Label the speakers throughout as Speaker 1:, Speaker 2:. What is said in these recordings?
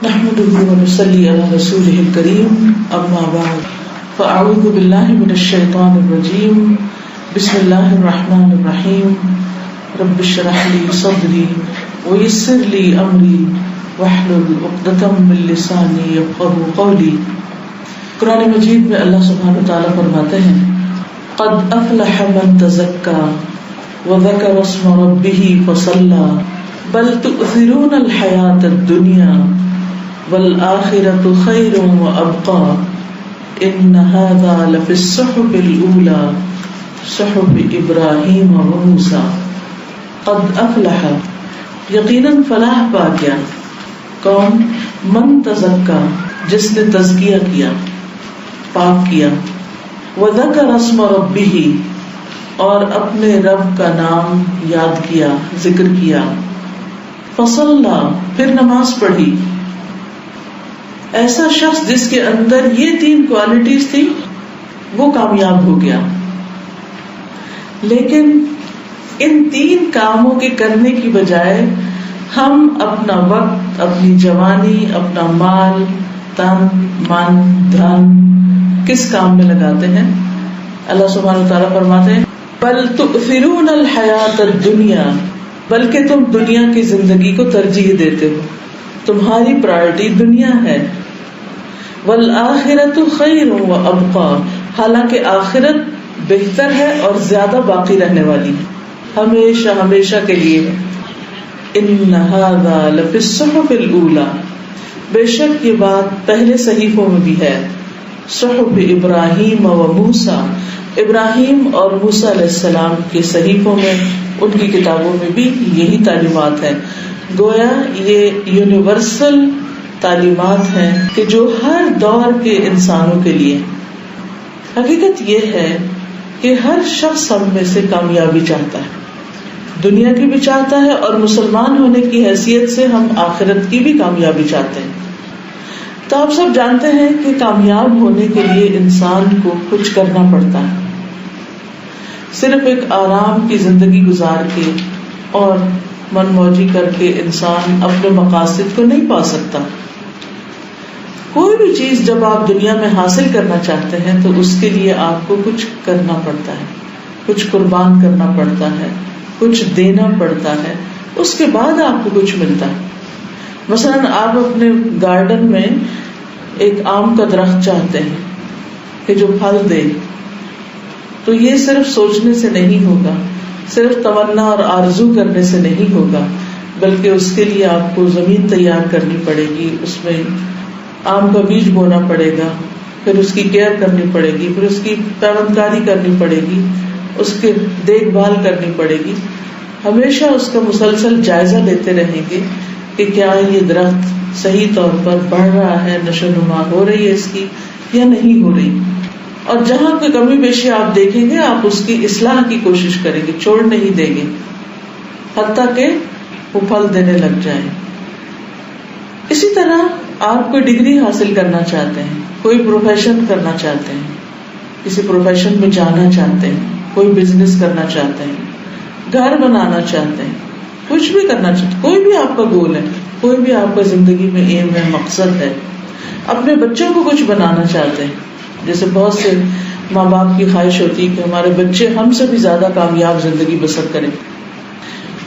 Speaker 1: نحمده ونصلي على رسوله الكريم اما بعد فاعوذ بالله من الشيطان الرجيم بسم الله الرحمن الرحيم رب اشرح لي صدري ويسر لي امري واحلل عقدة من لساني يفقهوا قولي. قرآن مجید میں اللہ سبحانہ وتعالیٰ فرماتے ہیں قد افلح من تزكى وذكر اسم ربه فصلى بل تؤثرون الحياة الدنيا والآخرة خير وأبقى إن هذا لفي الصحف الأولى صحف إبراهيم وموسى. قد أفلح یقیناً فلاح پا گیا کون؟ من تزکا جس نے تزکیہ کیا، پاک کیا، وذکر اسم ربہ اور اپنے رب کا نام یاد کیا، ذکر کیا، فصلی پھر نماز پڑھی. ایسا شخص جس کے اندر یہ 3 کوالٹیز تھی وہ کامیاب ہو گیا. لیکن ان 3 کاموں کے کرنے کی بجائے ہم اپنا وقت، اپنی جوانی، اپنا مال، تن، من، دھن کس کام میں لگاتے ہیں؟ اللہ سبحانہ وتعالیٰ فرماتے ہیں بل تؤثرون الحیات الدنیا، بلکہ تم دنیا کی زندگی کو ترجیح دیتے ہو، تمہاری پرائرٹی دنیا ہے. والآخرۃ خیر وابقی، حالانکہ آخرت بہتر ہے اور زیادہ باقی رہنے والی ہے، ہمیشہ ہمیشہ کے لیے ہے. ان ھذا لفی الصحف الاولی، بے شک یہ بات پہلے صحیفوں میں بھی ہے. صحف ابراہیم و موسیٰ، ابراہیم اور موسیٰ علیہ السلام کے صحیفوں میں، ان کی کتابوں میں بھی یہی تعلیمات ہیں. گویا یہ یونیورسل تعلیمات ہیں کہ جو ہر دور کے انسانوں کے لیے. حقیقت یہ ہے کہ ہر شخص ہم میں سے کامیابی چاہتا ہے، دنیا کی بھی چاہتا ہے، اور مسلمان ہونے کی حیثیت سے ہم آخرت کی بھی کامیابی چاہتے ہیں. تو آپ سب جانتے ہیں کہ کامیاب ہونے کے لیے انسان کو کچھ کرنا پڑتا ہے. صرف ایک آرام کی زندگی گزار کے اور من موجی کر کے انسان اپنے مقاصد کو نہیں پا سکتا. کوئی بھی چیز جب آپ دنیا میں حاصل کرنا چاہتے ہیں تو اس کے لیے آپ کو کچھ کرنا پڑتا ہے، کچھ قربان کرنا پڑتا ہے، کچھ دینا پڑتا ہے، اس کے بعد آپ کو کچھ ملتا ہے. مثلاً آپ اپنے گارڈن میں ایک آم کا درخت چاہتے ہیں کہ جو پھل دے، تو یہ صرف سوچنے سے نہیں ہوگا، صرف تمنا اور آرزو کرنے سے نہیں ہوگا، بلکہ اس کے لیے آپ کو زمین تیار کرنی پڑے گی، اس میں آم کا بیج بونا پڑے گا، پھر اس کی کیئر کرنی پڑے گی، پھر اس کی پیوندکاری کرنی پڑے گی، اس کی دیکھ بھال کرنی پڑے گی. ہمیشہ اس کا مسلسل جائزہ لیتے رہیں گے کہ کیا یہ درخت صحیح طور پر بڑھ رہا ہے، نشو نما ہو رہی ہے اس کی یا نہیں ہو رہی. اور جہاں کوئی کمی بیشی آپ دیکھیں گے آپ اس کی اصلاح کی کوشش کریں گے، چھوڑ نہیں دیں گے حتیٰ کہ وہ پھل دینے لگ جائیں. اسی طرح آپ کوئی ڈگری حاصل کرنا چاہتے ہیں، کوئی پروفیشن کرنا چاہتے ہیں، کسی پروفیشن میں جانا چاہتے ہیں، کوئی بزنس کرنا چاہتے ہیں، گھر بنانا چاہتے ہیں، کچھ بھی کرنا چاہتے ہیں، کوئی بھی آپ کا گول ہے، کوئی بھی آپ کا زندگی میں ایم ہے، مقصد ہے. اپنے بچوں کو کچھ بنانا چاہتے ہیں، جیسے بہت سے ماں باپ کی خواہش ہوتی ہے کہ ہمارے بچے ہم سے بھی زیادہ کامیاب زندگی بسر کریں.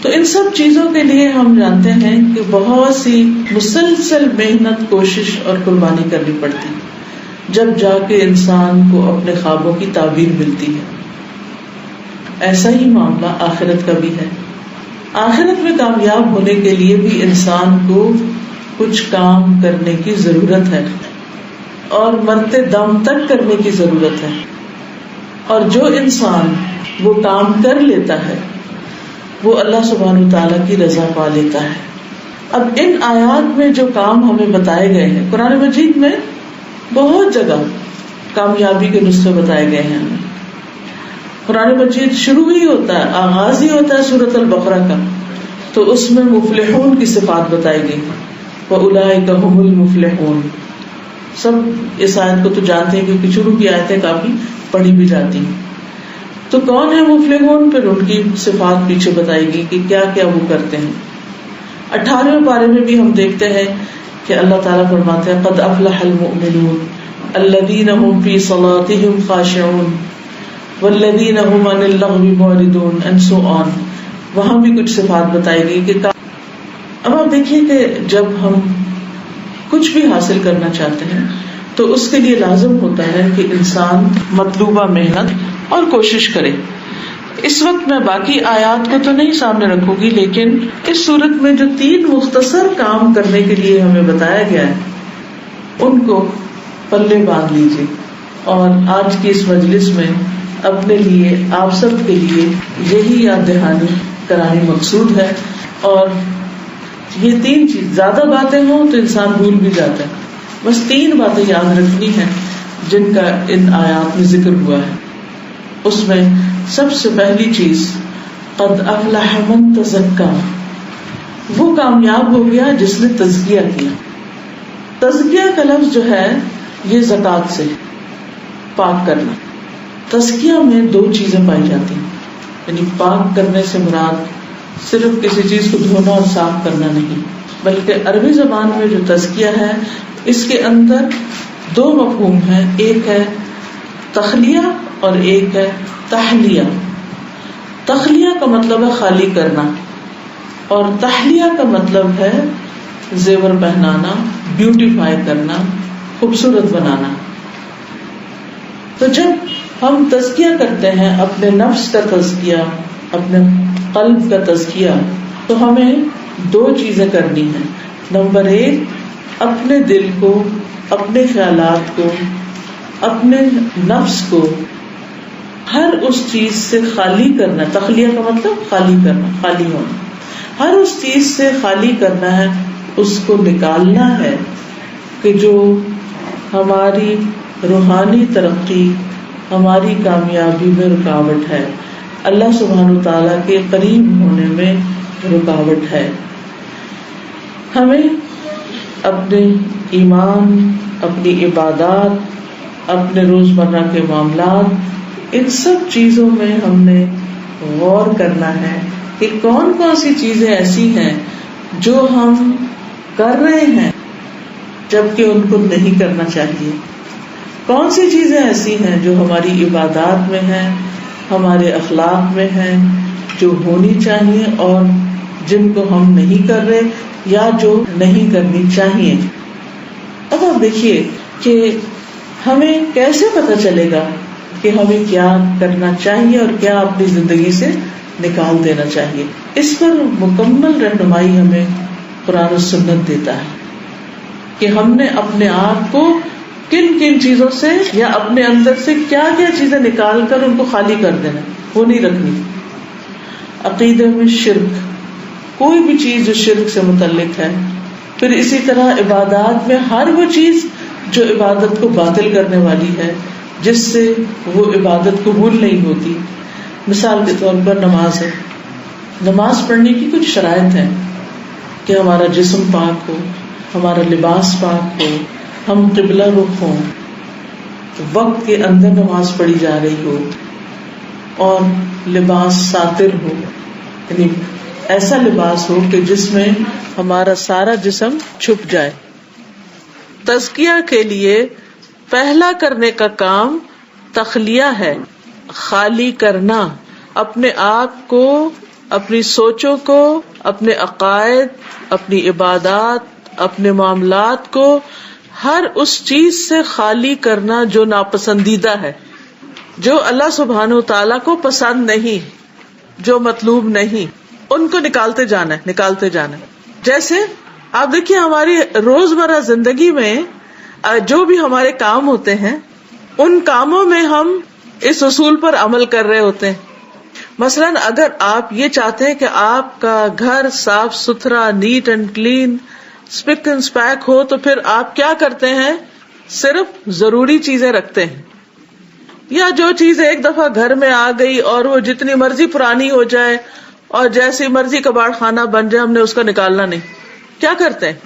Speaker 1: تو ان سب چیزوں کے لیے ہم جانتے ہیں کہ بہت سی مسلسل محنت، کوشش اور قربانی کرنی پڑتی ہے، جب جا کے انسان کو اپنے خوابوں کی تعبیر ملتی ہے. ایسا ہی معاملہ آخرت کا بھی ہے. آخرت میں کامیاب ہونے کے لیے بھی انسان کو کچھ کام کرنے کی ضرورت ہے، اور مرتے دم تک کرنے کی ضرورت ہے. اور جو انسان وہ کام کر لیتا ہے وہ اللہ سبحانہ وتعالیٰ کی رضا پا لیتا ہے. اب ان آیات میں جو کام ہمیں بتائے گئے ہیں، قرآن مجید میں بہت جگہ کامیابی کے نسخے بتائے گئے ہیں. قرآن مجید شروع ہی ہوتا ہے، آغاز ہی ہوتا ہے سورۃ البقرہ کا، تو اس میں مفلحون کی صفات بتائی گئی. وَأُولَٰئِكَ هُمُ الْمُفْلِحُونَ. سب اس آیت کو تو جانتے ہیں کیونکہ شروع کی آیتیں کافی پڑھی بھی جاتی ہیں. تو کون ہے مفلحون؟ پھر ان کی صفات پیچھے بتائی گئی کہ کیا کیا وہ کرتے ہیں. 18ویں پارے میں بھی ہم دیکھتے ہیں کہ اللہ تعالیٰ فرماتے ہیں قد افلح المؤمنون الذین هم فی صلاتهم خاشعون والذین هم عن اللغو معرضون and so on. وہاں بھی کچھ صفات بتائی گئی کہ اب آپ دیکھیے کہ جب ہم کچھ بھی حاصل کرنا چاہتے ہیں تو اس کے لیے لازم ہوتا ہے کہ انسان مطلوبہ محنت اور کوشش کرے. اس وقت میں باقی آیات کو تو نہیں سامنے رکھوں گی، لیکن اس صورت میں جو 3 مختصر کام کرنے کے لیے ہمیں بتایا گیا ہے ان کو پلے باندھ لیجیے. اور آج کی اس مجلس میں اپنے لیے، آپ سب کے لیے یہی یاد دہانی کرانی مقصود ہے. اور یہ 3 چیز، زیادہ باتیں ہوں تو انسان بھول بھی جاتا ہے، بس 3 باتیں یاد رکھنی ہیں جن کا ان آیات میں ذکر ہوا ہے. اس میں سب سے پہلی چیز قد افلح من تزکا، وہ کامیاب ہو گیا جس نے تزکیہ کیا. تزکیہ کا لفظ جو ہے یہ زکوٰۃ سے پاک کرنا. تزکیہ میں 2 چیزیں پائی جاتی ہیں، یعنی پاک کرنے سے مراد صرف کسی چیز کو دھونا اور صاف کرنا نہیں، بلکہ عربی زبان میں جو تزکیہ ہے اس کے اندر 2 مفہوم ہیں. ایک ہے تخلیہ اور ایک ہے تحلیہ. تخلیہ کا مطلب ہے خالی کرنا، اور تحلیہ کا مطلب ہے زیور پہنانا، بیوٹیفائی کرنا، خوبصورت بنانا. تو جب ہم تزکیہ کرتے ہیں، اپنے نفس کا تزکیہ، اپنے قلب کا تزکیہ، تو ہمیں 2 چیزیں کرنی ہیں. نمبر 1، اپنے دل کو، اپنے خیالات کو، اپنے نفس کو ہر اس چیز سے خالی کرنا. تخلیہ کا مطلب خالی کرنا، خالی ہونا. ہر اس چیز سے خالی کرنا ہے، اس کو نکالنا ہے کہ جو ہماری روحانی ترقی، ہماری کامیابی میں رکاوٹ ہے، اللہ سبحانہ وتعالیٰ کے قریب ہونے میں رکاوٹ ہے. ہمیں اپنے ایمان، اپنی عبادات، اپنے روزمرہ کے معاملات، ان سب چیزوں میں ہم نے غور کرنا ہے کہ کون کون سی چیزیں ایسی ہیں جو ہم کر رہے ہیں جبکہ ان کو نہیں کرنا چاہیے. کون سی چیزیں ایسی ہیں جو ہماری عبادات میں ہیں، ہمارے اخلاق میں ہیں، جو ہونی چاہیے اور جن کو ہم نہیں کر رہے یا جو نہیں کرنی چاہیے. اب آپ دیکھیے کہ ہمیں کیسے پتہ چلے گا کہ ہمیں کیا کرنا چاہیے اور کیا اپنی زندگی سے نکال دینا چاہیے. اس پر مکمل رہنمائی ہمیں قرآن و سنت دیتا ہے کہ ہم نے اپنے آپ کو کن کن چیزوں سے یا اپنے اندر سے کیا کیا چیزیں نکال کر ان کو خالی کر دینا، وہ نہیں رکھنی. عقیدے میں شرک، کوئی بھی چیز جو شرک سے متعلق ہے. پھر اسی طرح عبادات میں ہر وہ چیز جو عبادت کو باطل کرنے والی ہے، جس سے وہ عبادت قبول نہیں ہوتی. مثال کے طور پر نماز ہے. نماز پڑھنے کی کچھ شرائط ہیں کہ ہمارا جسم پاک ہو، ہمارا لباس پاک ہو، ہم قبلہ رخ ہوں، وقت کے اندر نماز پڑھی جا رہی ہو، اور لباس ساتر ہو، یعنی ایسا لباس ہو کہ جس میں ہمارا سارا جسم چھپ جائے. تزکیہ کے لیے پہلا کرنے کا کام تخلیہ ہے، خالی کرنا. اپنے آپ کو، اپنی سوچوں کو، اپنے عقائد، اپنی عبادات، اپنے معاملات کو ہر اس چیز سے خالی کرنا جو ناپسندیدہ ہے، جو اللہ سبحانہ وتعالیٰ کو پسند نہیں، جو مطلوب نہیں. ان کو نکالتے جانا ہے، نکالتے جانا ہے. جیسے آپ دیکھیے ہماری روزمرہ زندگی میں جو بھی ہمارے کام ہوتے ہیں، ان کاموں میں ہم اس اصول پر عمل کر رہے ہوتے ہیں. مثلاً اگر آپ یہ چاہتے ہیں کہ آپ کا گھر صاف ستھرا، neat and clean, spick and speak ہو، تو پھر آپ کیا کرتے ہیں؟ صرف ضروری چیزیں رکھتے ہیں، یا جو چیز ایک دفعہ گھر میں آ گئی اور وہ جتنی مرضی پرانی ہو جائے اور جیسی مرضی کباڑ خانہ بن جائے، ہم نے اس کو نکالنا نہیں. کیا کرتے ہیں؟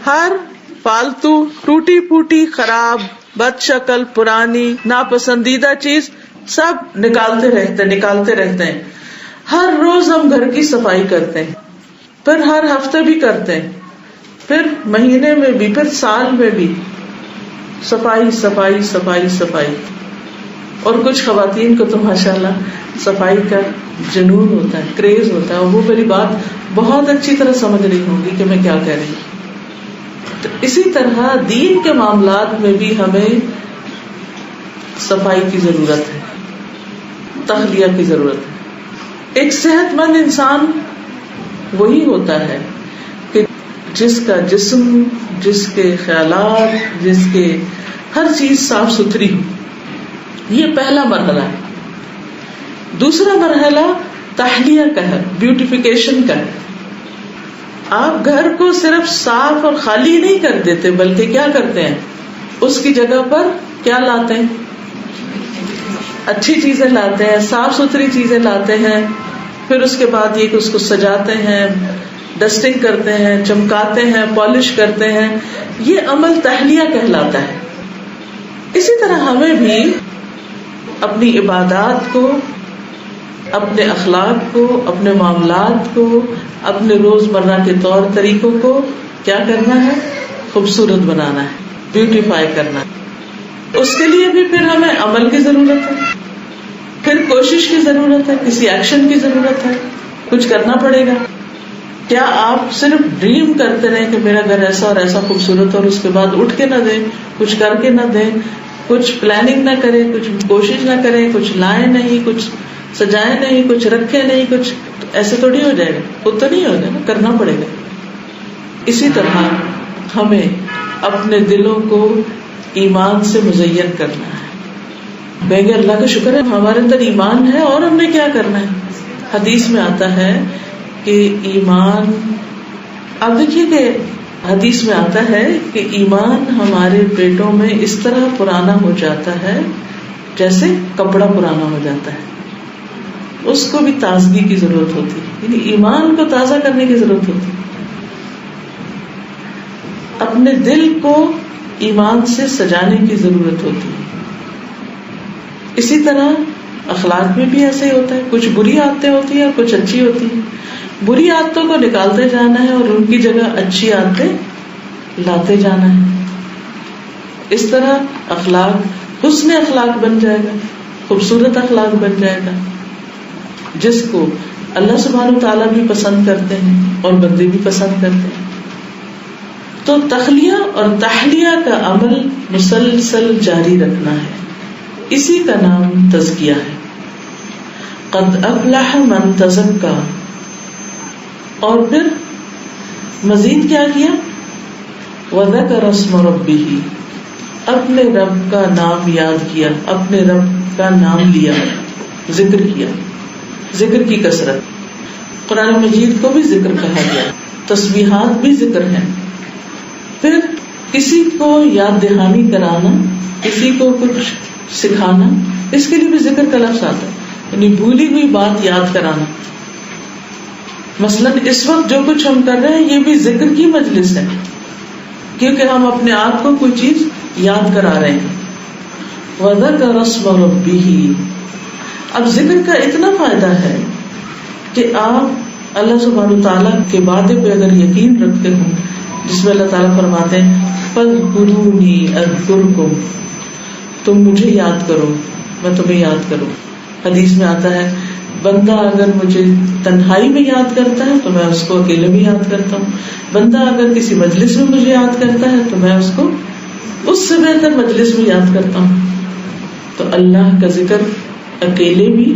Speaker 1: ہر فالتو، ٹوٹی پھوٹی، خراب، بد شکل، پرانی، ناپسندیدہ چیز سب نکالتے رہتے ہیں. ہر روز ہم گھر کی صفائی کرتے ہیں، پھر ہر ہفتے بھی کرتے ہیں، پھر مہینے میں بھی، پھر سال میں بھی صفائی صفائی صفائی صفائی. اور کچھ خواتین کو تو ماشاءاللہ صفائی کا جنون ہوتا ہے، کریز ہوتا ہے، اور وہ میری بات بہت اچھی طرح سمجھ رہی ہوں گی کہ میں کیا کہہ رہی ہوں. تو اسی طرح دین کے معاملات میں بھی ہمیں صفائی کی ضرورت ہے، تخلیہ کی ضرورت ہے. ایک صحت مند انسان وہی ہوتا ہے کہ جس کا جسم، جس کے خیالات، جس کے ہر چیز صاف ستھری ہو. یہ پہلا مرحلہ ہے. دوسرا مرحلہ تحلیہ کا ہے، بیوٹیفیکیشن کا ہے. آپ گھر کو صرف صاف اور خالی نہیں کر دیتے، بلکہ کیا کرتے ہیں، اس کی جگہ پر کیا لاتے ہیں، اچھی چیزیں لاتے ہیں، صاف ستھری چیزیں لاتے ہیں. پھر اس کے بعد یہ کہ اس کو سجاتے ہیں، ڈسٹنگ کرتے ہیں، چمکاتے ہیں، پالش کرتے ہیں. یہ عمل تحلیہ کہلاتا ہے. اسی طرح ہمیں بھی اپنی عبادات کو، اپنے اخلاق کو، اپنے معاملات کو، اپنے روزمرہ کے طور طریقوں کو کیا کرنا ہے، خوبصورت بنانا ہے، بیوٹیفائی کرنا ہے. اس کے لیے بھی پھر ہمیں عمل کی ضرورت ہے، پھر کوشش کی ضرورت ہے، کسی ایکشن کی ضرورت ہے، کچھ کرنا پڑے گا. کیا آپ صرف ڈریم کرتے رہیں کہ میرا گھر ایسا اور ایسا خوبصورت، اور اس کے بعد اٹھ کے نہ دیں، کچھ کر کے نہ دیں، کچھ پلاننگ نہ کریں، کچھ کوشش نہ کریں، کچھ لائیں نہیں، کچھ سجائیں نہیں، کچھ رکھے نہیں، کچھ ایسے تھوڑی ہو جائے گا. خود تو نہیں ہوگا نا، کرنا پڑے گا. اسی طرح ہمیں اپنے دلوں کو ایمان سے مزین کرنا ہے. کہیں گے اللہ کا شکر ہے ہمارے اندر ایمان ہے، اور ہم نے کیا کرنا ہے. حدیث میں آتا ہے کہ ایمان، آپ دیکھیے کہ حدیث میں آتا ہے کہ ایمان ہمارے پیٹوں میں اس طرح پرانا ہو جاتا ہے جیسے کپڑا پرانا ہو جاتا ہے. اس کو بھی تازگی کی ضرورت ہوتی ہے، یعنی ایمان کو تازہ کرنے کی ضرورت ہوتی ہے. اپنے دل کو ایمان سے سجانے کی ضرورت ہوتی ہے. اسی طرح اخلاق میں بھی ایسے ہی ہوتا ہے. کچھ بری عادتیں ہوتی ہیں اور کچھ اچھی ہوتی ہیں. بری عادتوں کو نکالتے جانا ہے اور ان کی جگہ اچھی عادتیں لاتے جانا ہے. اس طرح اخلاق حسن اخلاق بن جائے گا، خوبصورت اخلاق بن جائے گا، جس کو اللہ سبحانہ وتعالیٰ بھی پسند کرتے ہیں اور بندے بھی پسند کرتے ہیں. تو تخلیہ اور تحلیہ کا عمل مسلسل جاری رکھنا ہے. اسی کا نام تزکیہ ہے. قد افلح من تزکا. اور پھر مزید کیا کیا، وذکر اسم ربہ، اپنے رب کا نام یاد کیا، اپنے رب کا نام لیا، ذکر کیا. ذکر کی کثرت. قرآن مجید کو بھی ذکر کہا گیا، تسبیحات بھی ذکر ہیں. پھر کسی کو یاد دہانی کرانا، کسی کو کچھ سکھانا، اس کے لیے بھی ذکر کا لفظ آتا ہے، یعنی بھولی ہوئی بات یاد کرانا. مثلاً اس وقت جو کچھ ہم کر رہے ہیں یہ بھی ذکر کی مجلس ہے، کیونکہ ہم اپنے آپ کو کوئی چیز یاد کرا رہے ہیں. وذکر اسم ربہ. اب ذکر کا اتنا فائدہ ہے کہ آپ اللہ سبحانہ تعالیٰ کے وعدے پہ اگر یقین رکھتے ہوں، جس میں اللہ تعالیٰ فرماتے ہیں فاذکرونی اذکرکم، تم مجھے یاد کرو میں تمہیں یاد کروں. حدیث میں آتا ہے بندہ اگر مجھے تنہائی میں یاد کرتا ہے تو میں اس کو اکیلے میں یاد کرتا ہوں. بندہ اگر کسی مجلس میں مجھے یاد کرتا ہے تو میں اس کو اس سے بہتر مجلس میں یاد کرتا ہوں. تو اللہ کا ذکر اکیلے بھی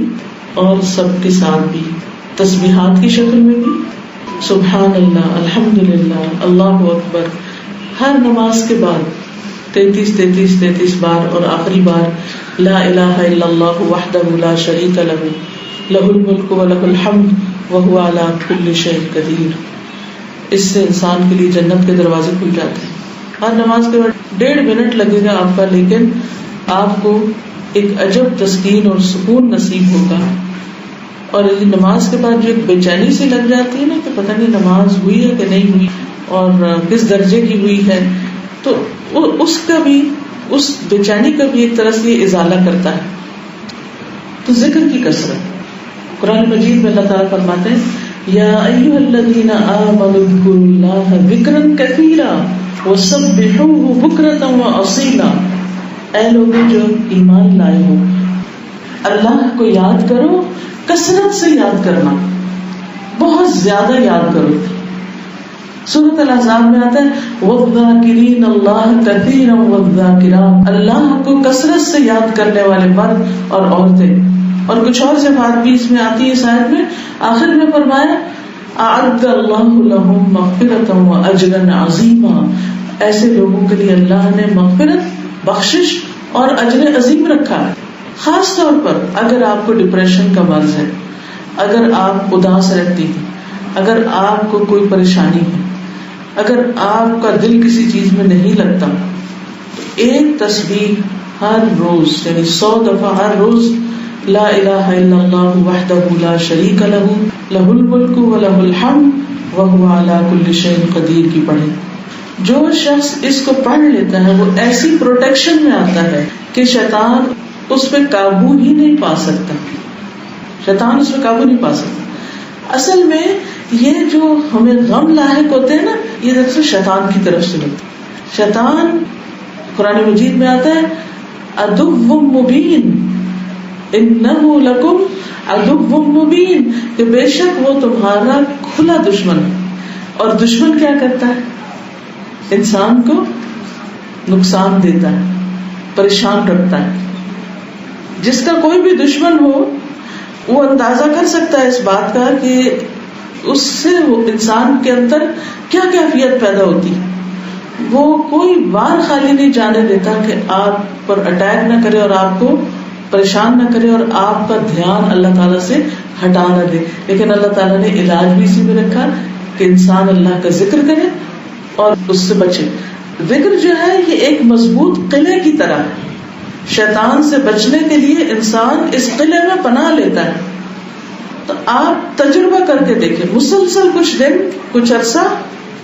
Speaker 1: اور سب کے ساتھ بھی، تسبیحات کی شکل میں بھی، سبحان اللہ، الحمدللہ، اللہ اکبر، ہر نماز کے بعد 33 بار، اور آخری بار لا الہ الا اللہ وحدہ لا شریک لہ لہ الملک ولہ الحمد وہو علی کل شیء قدیر. اس سے انسان کے لیے جنت کے دروازے کھل جاتے ہیں. ہر نماز کے بعد 1.5 منٹ لگے گا آپ کا، لیکن آپ کو ایک عجب تسکین اور سکون نصیب ہوگا. اور نماز کے بعد جو ایک بے چینی سی لگ جاتی ہے نا کہ پتہ نہیں نماز ہوئی ہے کہ نہیں ہوئی اور کس درجے کی ہوئی ہے، تو اس کا بھی، اس بے چینی کا بھی ایک طرح سے یہ ازالہ کرتا ہے. تو ذکر کی کثرت. قرآن مجید میں اللہ تعالیٰ فرماتے ہیں یا ایھا الذین آمنوا اذکروا اللہ ذکرا کثیرا وسبحوہ بکرۃ واصیلا. اے لوگوں جو ایمان لائے ہو، اللہ کو یاد کرو، کثرت سے یاد کرنا، بہت زیادہ یاد کرو. سورۃ الاحزاب میں آتا ہے والذاکرین اللہ کثیرا والذاکرات، اللہ کو کثرت سے یاد کرنے والے مرد اور عورتیں. اور کچھ اور صفات بھی اس میں آتی ہے. اس آیت میں آخر میں فرمایا اعد اللہ لہم مغفرۃ واجرا عظیما، ایسے لوگوں کے لیے اللہ نے مغفرت، بخشش اور اجر عظیم رکھا ہے. خاص طور پر اگر آپ کو ڈپریشن کا مرض ہے، اگر آپ اداس رہتی ہیں، اگر آپ کو کوئی پریشانی ہے، اگر آپ کا دل کسی چیز میں نہیں لگتا، تو ایک تسبیح ہر روز یعنی 100 دفعہ ہر روز لا الہ الا اللہ وحدہ لا شریک لہ لہ الملک ولہ الحمد وہو علی کل شیء قدیر کی پڑھیں. جو شخص اس کو پڑھ لیتا ہے وہ ایسی پروٹیکشن میں آتا ہے کہ شیطان اس پہ قابو ہی نہیں پا سکتا. شیطان اس پہ قابو نہیں پا سکتا. اصل میں یہ جو ہمیں غم لاحق ہوتے ہیں نا، یہ دراصل شیطان کی طرف سے ہوتا ہے. شیطان قرآن مجید میں آتا ہے عدو مبین انہ لکم عدو مبین، کہ بے شک وہ تمہارا کھلا دشمن ہے. اور دشمن کیا کرتا ہے؟ انسان کو نقصان دیتا ہے، پریشان رکھتا ہے. جس کا کوئی بھی دشمن ہو وہ اندازہ کر سکتا ہے اس بات کا کہ اس سے وہ انسان کے اندر کیا کیفیت پیدا ہوتی ہے. وہ کوئی وار خالی نہیں جانے دیتا کہ آپ پر اٹیک نہ کرے اور آپ کو پریشان نہ کرے اور آپ کا دھیان اللہ تعالیٰ سے ہٹا نہ دے. لیکن اللہ تعالیٰ نے علاج بھی اسی میں رکھا کہ انسان اللہ کا ذکر کرے اور اس سے بچے. ذکر جو ہے یہ ایک مضبوط قلعے کی طرح ہے. شیطان سے بچنے کے لیے انسان اس قلعے میں پناہ لیتا ہے. تو آپ تجربہ کر کے دیکھیں، مسلسل کچھ دن کچھ عرصہ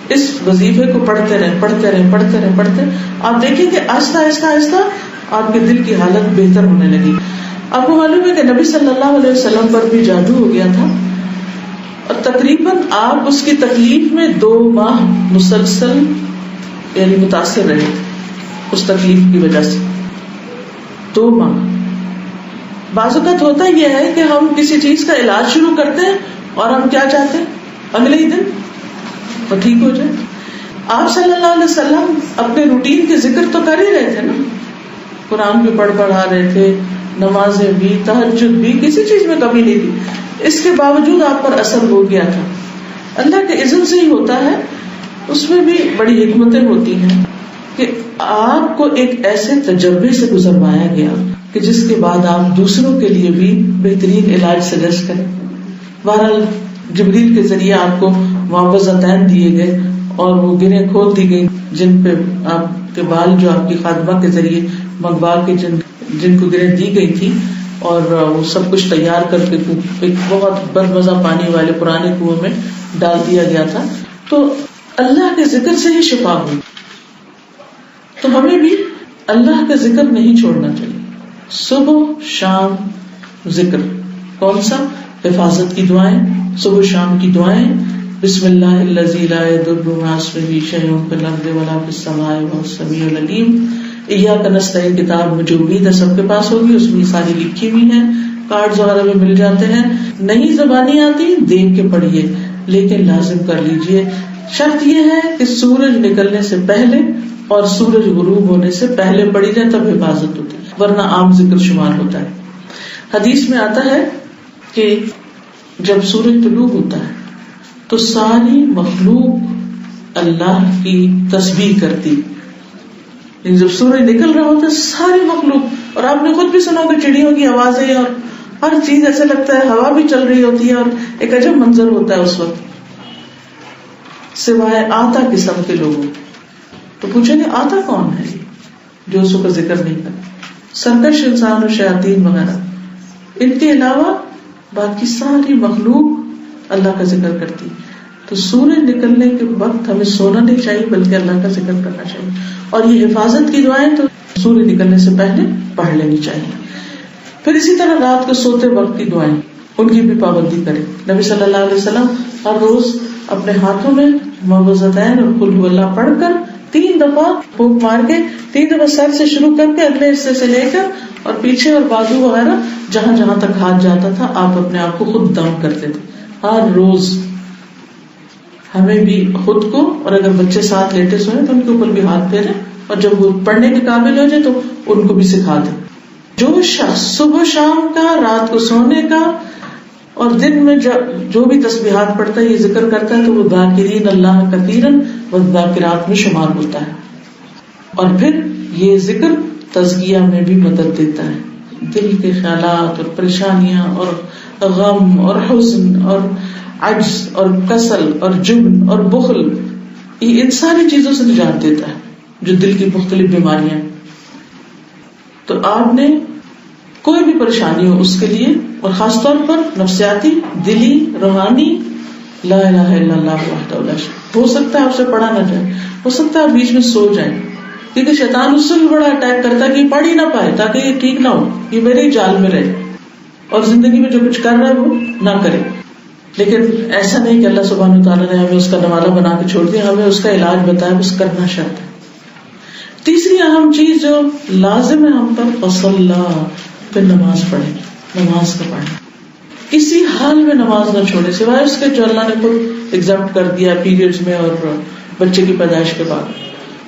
Speaker 1: اس وظیفے کو پڑھتے رہیں، آپ دیکھیں کہ آہستہ آہستہ آپ کے دل کی حالت بہتر ہونے لگی. آپ کو معلوم ہے کہ نبی صلی اللہ علیہ وسلم پر بھی جادو ہو گیا تھا اور تقریباً آپ اس کی تکلیف میں 2 ماہ مسلسل یعنی متاثر رہے اس تکلیف کی وجہ سے. 2 ماہ. بعض اوقات ہوتا یہ ہے کہ ہم کسی چیز کا علاج شروع کرتے ہیں اور ہم کیا چاہتے ہیں اگلے ہی دن وہ ٹھیک ہو جائے. آپ صلی اللہ علیہ وسلم اپنے روٹین کے ذکر تو کر ہی رہے تھے نا، قرآن بھی پڑھ آ رہے تھے، نمازیں بھی، تہجد بھی، کسی چیز میں کمی نہیں تھی. اس کے باوجود آپ پر اثر ہو گیا تھا. اللہ کے اذن سے ہی ہوتا ہے. اس میں بھی بڑی حکمتیں ہوتی ہیں کہ آپ کو ایک ایسے تجربے سے گزروایا گیا کہ جس کے بعد آپ دوسروں کے لیے بھی بہترین علاج سجیسٹ کریں. بہرحال جبریل کے ذریعے آپ کو معوذتین دیے گئے اور وہ گرہیں کھول دی گئی جن پہ آپ کے بال جو آپ کی خادمہ کے ذریعے منگوا کے جن کو گرہیں دی گئی تھی، اور وہ سب کچھ تیار کر کے ایک بہت بدمزہ پانی والے پرانے کنویں میں ڈال دیا گیا تھا. تو اللہ کے ذکر سے ہی شفا ہوئی. تو ہمیں بھی اللہ کا ذکر نہیں چھوڑنا چاہیے. صبح شام ذکر. کون سا؟ حفاظت کی دعائیں، صبح شام کی دعائیں. بسم اللہ الذی لا یضر مع اسمہ شیء فی الارض ولا فی السماء وهو السمیع العلیم. ایاک نستعین کتاب جو امید ہے سب کے پاس ہوگی، اس میں ساری لکھی ہوئی ہیں، کارڈز وغیرہ میں مل جاتے ہیں. نہیں زبانی آتی دیکھ کے پڑھیے لیکن لازم کر لیجئے. شرط یہ ہے کہ سورج نکلنے سے پہلے اور سورج غروب ہونے سے پہلے پڑھی جائے تب حفاظت ہوتی ہے، ورنہ عام ذکر شمار ہوتا ہے. حدیث میں آتا ہے کہ جب سورج طلوع ہوتا ہے تو ساری مخلوق اللہ کی تسبیح کرتی. جب سورج نکل رہا ہوتا ہے ساری مخلوق، اور آپ نے خود بھی سنا کہ چڑیوں کی آوازیں اور ہر چیز ایسا لگتا ہے ہوا بھی چل رہی ہوتی ہے اور ایک عجب منظر ہوتا ہے اس وقت، سوائے آتا قسم کے لوگوں. تو پوچھیں گے آتا کون ہے جو اس کا ذکر نہیں کرتا؟ سرکش انسان اور شیاطین وغیرہ. ان کے علاوہ باقی ساری مخلوق اللہ کا ذکر کرتی. تو سورج نکلنے کے وقت ہمیں سونا نہیں چاہیے بلکہ اللہ کا ذکر کرنا چاہیے. اور یہ حفاظت کی دعائیں تو سورج نکلنے سے پہلے پڑھ لینی چاہیے. پھر اسی طرح رات کو سوتے وقت کی دعائیں ان کی بھی پابندی کریں. نبی صلی اللہ علیہ وسلم ہر روز اپنے ہاتھوں میں معوذتین اور قل هو اللہ پڑھ کر 3 دفعہ پھونک مار کے 3 دفعہ سر سے شروع کر کے اگلے حصے سے لے کر اور پیچھے اور بازو وغیرہ جہاں جہاں تک ہاتھ جاتا تھا آپ اپنے آپ کو خود دم کرتے تھے ہر روز. ہمیں بھی خود کو اور اگر بچے ساتھ لیٹے سوئے تو ان کے اوپر بھی ہاتھ پھیرے اور جب وہ پڑھنے کے قابل ہو جائے تو ان کو بھی سکھا دیں. جو شخص صبح شام کا رات کو سونے کا اور دن میں جو بھی تسبیحات پڑھتا ہے یہ ذکر کرتا ہے تو وہ ذاکرین اللہ کثیرا والذاکرات میں شمار ہوتا ہے. اور پھر یہ ذکر تزکیہ میں بھی مدد دیتا ہے. دل کے خیالات اور پریشانیاں اور غم اور حزن اور عجز اور کسل اور جبن اور بخل یہ ان ساری چیزوں سے نجات دیتا ہے جو دل کی مختلف بیماریاں. تو آپ نے کوئی بھی پریشانی ہو اس کے لیے اور خاص طور پر نفسیاتی دلی روحانی لا الہ الا اللہ وحدہ لا شریک. ہو سکتا ہے آپ سے پڑھا نہ جائے, ہو سکتا ہے آپ بیچ میں سو جائیں کیونکہ شیطان اس سے بھی بڑا اٹیک کرتا ہے کہ یہ پڑھ ہی نہ پائے تاکہ یہ ٹھیک نہ ہو, یہ میرے ہی جال میں رہے اور زندگی میں جو کچھ کر رہا ہے وہ نہ کرے. لیکن ایسا نہیں کہ اللہ سبحانہ وتعالیٰ نے ہمیں اس کا نوالا بنا کے چھوڑ دیا, ہمیں اس کا علاج بتایا, بس کرنا شرط ہے. تیسری اہم چیز جو لازم ہے ہم پر فصلا, پھر نماز پڑھیں, نماز کا پڑھنا کسی حال میں نماز نہ چھوڑے سوائے اس کے جو اللہ نے خود ایگزامپٹ کر دیا پیریڈز میں اور بچے کی پیدائش کے بعد.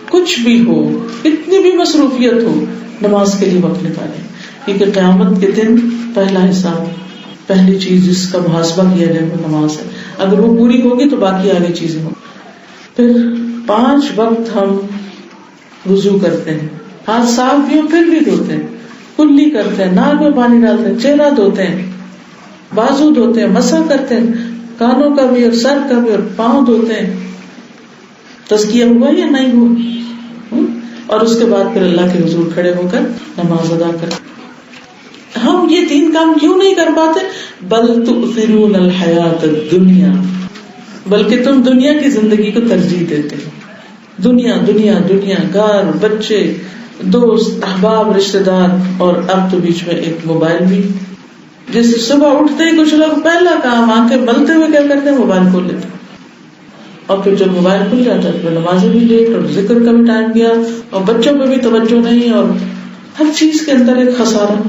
Speaker 1: کچھ بھی ہو, کتنی بھی مصروفیت ہو, نماز کے لیے وقت نکالیں کیونکہ قیامت کے دن پہلا حساب, پہلی چیز جس کا محاسبہ کیا جائے وہ نماز ہے. اگر وہ پوری ہوگی تو باقی آگے چیزیں ہوں. پھر 5 وقت ہم وضو کرتے ہیں, ہاتھ صاف بھی ہو پھر بھی دھوتے ہیں, کلی کرتے ہیں, ناک میں پانی ڈالتے ہیں, چہرہ دھوتے ہیں, بازو دھوتے ہیں, مسح کرتے ہیں, کانوں کا بھی اور سر کا بھی اور پاؤں دھوتے ہیں. تزکیہ ہوا یا نہیں ہوا؟ اور اس کے بعد پھر اللہ کے حضور کھڑے ہو کر نماز ادا کرتے. ہم یہ 3 کام کیوں نہیں کر پاتے؟ بل تؤثرون الحیات الدنیا, بلکہ تم دنیا کی زندگی کو ترجیح دیتے ہو. دنیا دنیا دنیا, گھر, بچے, دوست, احباب, رشتے دار, اور اب تو بیچ میں ایک موبائل بھی. جیسے صبح اٹھتے ہی کچھ لوگ پہلا کام آنکھیں ملتے ہوئے کیا کرتے ہیں, موبائل کھول لیتے ہیں, اور پھر جب موبائل کھل جاتا ہے تو نمازیں بھی لیٹ اور ذکر کا بھی ٹائم گیا اور بچوں پہ بھی توجہ نہیں اور ہر چیز کے اندر ایک خسارہ.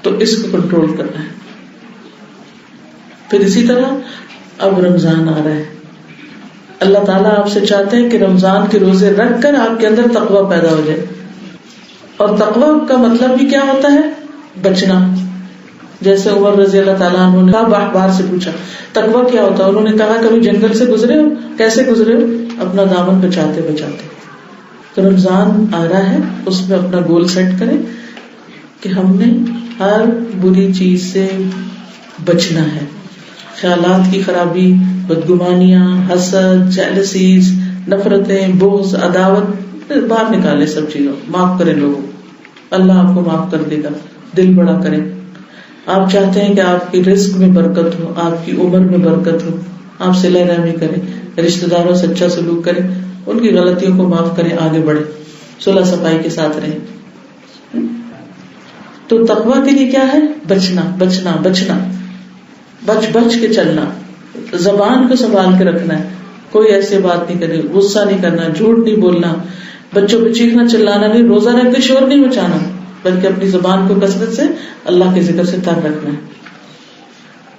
Speaker 1: تو اس کو کنٹرول کرنا ہے. پھر اسی طرح اب رمضان آ رہا ہے, اللہ تعالیٰ آپ سے چاہتے ہیں کہ رمضان کے روزے رکھ کر آپ کے اندر تقویٰ پیدا ہو جائے. اور تقویٰ کا مطلب بھی کیا ہوتا ہے؟ بچنا. جیسے عمر رضی اللہ تعالیٰ عنہ نے کہا, باہر سے پوچھا تقویٰ کیا ہوتا ہے, انہوں نے کہا کبھی جنگل سے گزرے ہو؟ کیسے گزرے ہو؟ اپنا دامن بچاتے بچاتے. تو رمضان آ رہا ہے, اس میں اپنا گول سیٹ کریں کہ ہم نے ہر بری چیز سے بچنا ہے. خیالات کی خرابی, بدگمانیاں, حسد, جیلسیز, نفرتیں, بغض, عداوت باہر نکالے. سب چیزوں معاف کریں لوگوں, اللہ آپ کو معاف کر دے گا. دل بڑا کریں. آپ چاہتے ہیں کہ آپ کی رزق میں برکت ہو, آپ کی عمر میں برکت ہو, آپ صلہ رحمی کریں, رشتہ داروں سے اچھا سلوک کریں, ان کی غلطیوں کو معاف کریں, آگے بڑھیں, صلح صفائی کے ساتھ رہیں. تو تقویٰ کے لیے کیا ہے؟ بچنا بچنا بچنا, بچ بچ کے چلنا, زبان کو سنبھال کے رکھنا ہے, کوئی ایسی بات نہیں کرنی, غصہ نہیں کرنا, جھوٹ نہیں بولنا, بچوں پہ چیخنا چلانا نہیں, روزہ رکھ کے شور نہیں مچانا, بلکہ اپنی زبان کو کثرت سے اللہ کے ذکر سے تر رکھنا ہے.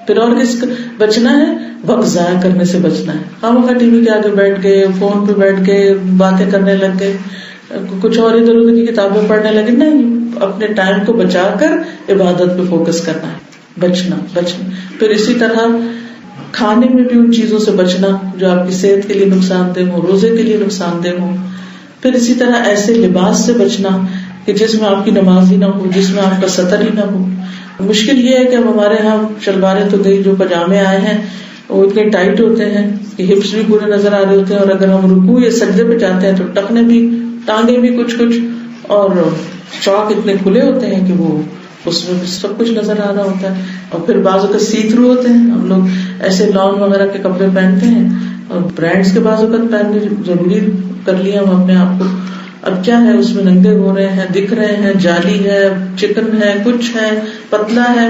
Speaker 1: پھر اور کس بچنا ہے؟ وقت ضائع کرنے سے بچنا ہے. خامخواہ ٹی وی کے آگے بیٹھ گئے, فون پہ بیٹھ گئے, باتیں کرنے لگ گئے, کچھ اور ادھر ادھر کی کتابیں پڑھنے لگے. نہیں, اپنے ٹائم کو بچا کر عبادت پہ فوکس کرنا ہے. بچنا بچنا. پھر اسی طرح کھانے میں بھی ان چیزوں سے بچنا جو آپ کی صحت کے لیے نقصان دہ ہو, روزے کے لیے نقصان دہ ہو. پھر اسی طرح ایسے لباس سے بچنا کہ جس میں آپ کی نماز ہی نہ ہو, جس میں آپ کا سطر ہی نہ ہو. مشکل یہ ہے کہ اب ہمارے ہاں شلواریں تو گئی, جو پاجامے آئے ہیں وہ اتنے ٹائٹ ہوتے ہیں کہ ہپس بھی پورے نظر آ رہے ہوتے ہیں, اور اگر ہم رکوع یا سجدے پہ جاتے ہیں تو ٹخنے بھی, ٹانگیں بھی کچھ کچھ, اور چوک اتنے کھلے ہوتے ہیں کہ وہ اس میں سب کچھ نظر آ رہا ہوتا ہے. اور پھر بعض اوقات سی تھرو ہوتے ہیں. ہم لوگ ایسے لان وغیرہ کے کپڑے پہنتے ہیں اور برانڈس کے بعض اوقات پہننے ضروری کر لیا ہم اپنے آپ کو. اب کیا ہے, اس میں ننگے ہو رہے ہیں, دکھ رہے ہیں, جالی ہے, چکن ہے, کچھ ہے, پتلا ہے,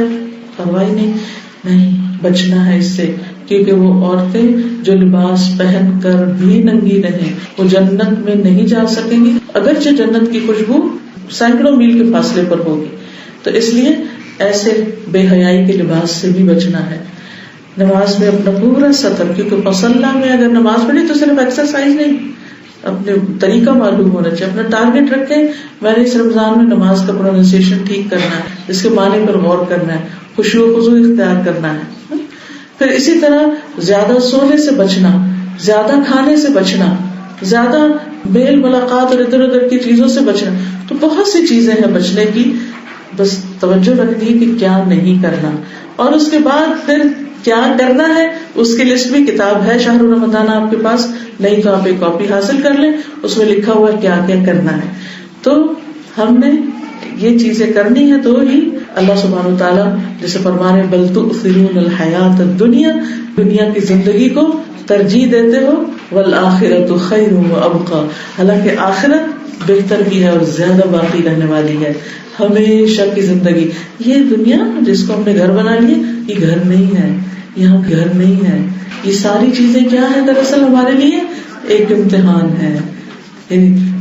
Speaker 1: پرواہ نہیں. بچنا ہے اس سے کیونکہ وہ عورتیں جو لباس پہن کر بھی ننگی رہیں وہ جنت میں نہیں جا سکیں گی، اگرچہ جنت کی خوشبو سینکڑوں میل کے فاصلے پر ہوگی. تو اس لیے ایسے بے حیائی کے لباس سے بھی بچنا ہے. نماز میں اپنا پورا سطر، کیونکہ مصلی میں اگر نماز پڑھی تو صرف ایکسرسائز نہیں، اپنے طریقہ معلوم ہونا چاہیے. اپنا ٹارگیٹ رکھیں، میں نے اس رمضان میں نماز کا پروننسیشن ٹھیک کرنا ہے، اس کے معنی پر غور کرنا ہے، خشوع و خضوع اختیار کرنا ہے. پھر اسی طرح زیادہ سونے سے بچنا، زیادہ کھانے سے بچنا، زیادہ میل ملاقات اور ادھر ادھر کی چیزوں سے بچنا. تو بہت سی چیزیں ہیں بچنے کی، بس توجہ رکھنی ہے کہ کیا نہیں کرنا. اور اس کے بعد پھر کیا کرنا ہے اس کی لسٹ بھی کتاب ہے شہر رمضان آپ کے پاس، نہیں تو آپ ایک کاپی حاصل کر لیں، اس میں لکھا ہوا کیا کیا کرنا ہے. تو ہم نے یہ چیزیں کرنی ہے تو ہی اللہ سبحانہ وتعالیٰ جیسے فرمانے بل تؤثرون الحیات الدنیا، دنیا کی زندگی کو ترجیح دیتے ہو، والآخرۃ خیر وابقی، حالانکہ آخرت بہتر بھی ہے اور زیادہ باقی رہنے والی ہے، ہمیشہ کی زندگی. یہ دنیا جس کو ہم نے گھر بنا لیا یہ گھر نہیں ہے، یہاں گھر نہیں ہے. یہ ساری چیزیں کیا ہیں دراصل ہمارے لیے ایک امتحان ہے.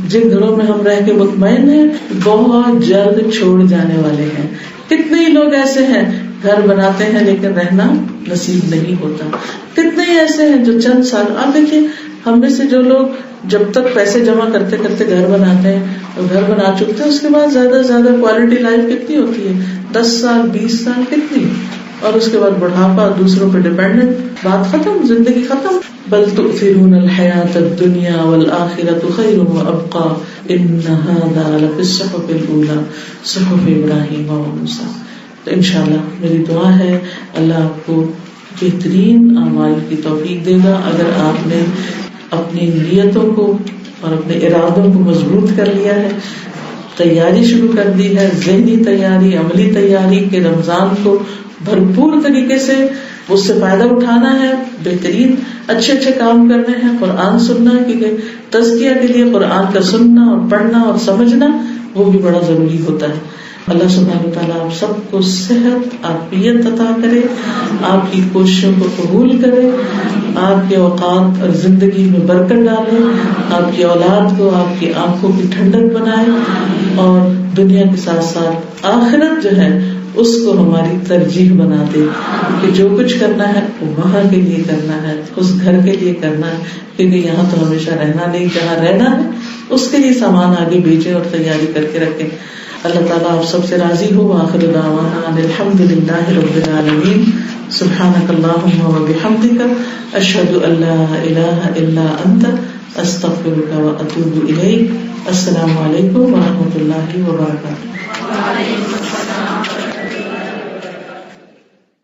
Speaker 1: جن گھروں میں ہم رہ کے مطمئن ہیں بہت جلد چھوڑ جانے والے ہیں. کتنے ہی لوگ ایسے ہیں گھر بناتے ہیں لیکن رہنا نصیب نہیں ہوتا. کتنے ہی ایسے ہیں جو چند سال، آپ دیکھیے ہم میں سے جو لوگ جب تک پیسے جمع کرتے کرتے گھر بناتے ہیں اور گھر بنا چکتے ہیں اس کے بعد زیادہ سے زیادہ کوالٹی لائف کتنی ہوتی ہے؟ 10 سال 20 سال کتنی، اور اس کے بعد بڑھاپا، دوسروں پہ ڈیپینڈنٹ، بات ختم، زندگی ختم. بل تؤثرون الحیات الدنیا والآخرۃ خیر وابقی ان ھذا لفی الصحف الاولی صحف ابراہیم وموسیٰ. تو انشاءاللہ میری دعا ہے اللہ آپ کو بہترین اعمال کی توفیق دے گا اگر آپ نے اپنی نیتوں کو اور اپنے ارادوں کو مضبوط کر لیا ہے، تیاری شروع کر دی ہے، ذہنی تیاری، عملی تیاری کہ رمضان کو بھرپور طریقے سے اس سے فائدہ اٹھانا ہے، بہترین اچھے اچھے کام کرنے ہیں، قرآن سننا ہے کیونکہ تزکیہ کے لیے قرآن کا سننا اور پڑھنا اور سمجھنا وہ بھی بڑا ضروری ہوتا ہے. اللہ سبحانہ وتعالیٰ آپ سب کو صحت عافیت عطا کرے، آپ کی کوششوں کو قبول کرے، آپ کے اوقات اور زندگی میں برکت ڈالے، آپ کی اولاد کو آپ کی آنکھوں کی ٹھنڈک بنائے، اور دنیا کے ساتھ ساتھ آخرت جو ہے اس کو ہماری ترجیح بنا دے کہ جو کچھ کرنا ہے وہاں کے لیے کرنا ہے، اس گھر کے لیے کرنا ہے، کیونکہ یہاں تو ہمیشہ رہنا نہیں، جہاں رہنا ہے اس کے لیے سامان آگے بھیجیں اور تیاری کر کے رکھیں. اللہ تعالیٰ آپ سب سے راضی ہو. وآخر دعوانا الحمد للہ رب العالمین. سبحانک اللہم وبحمدک اشہد ان لا الہ الا انت استغفرک واتوب الیک. السلام علیکم ورحمۃ اللہ وبرکاتہ.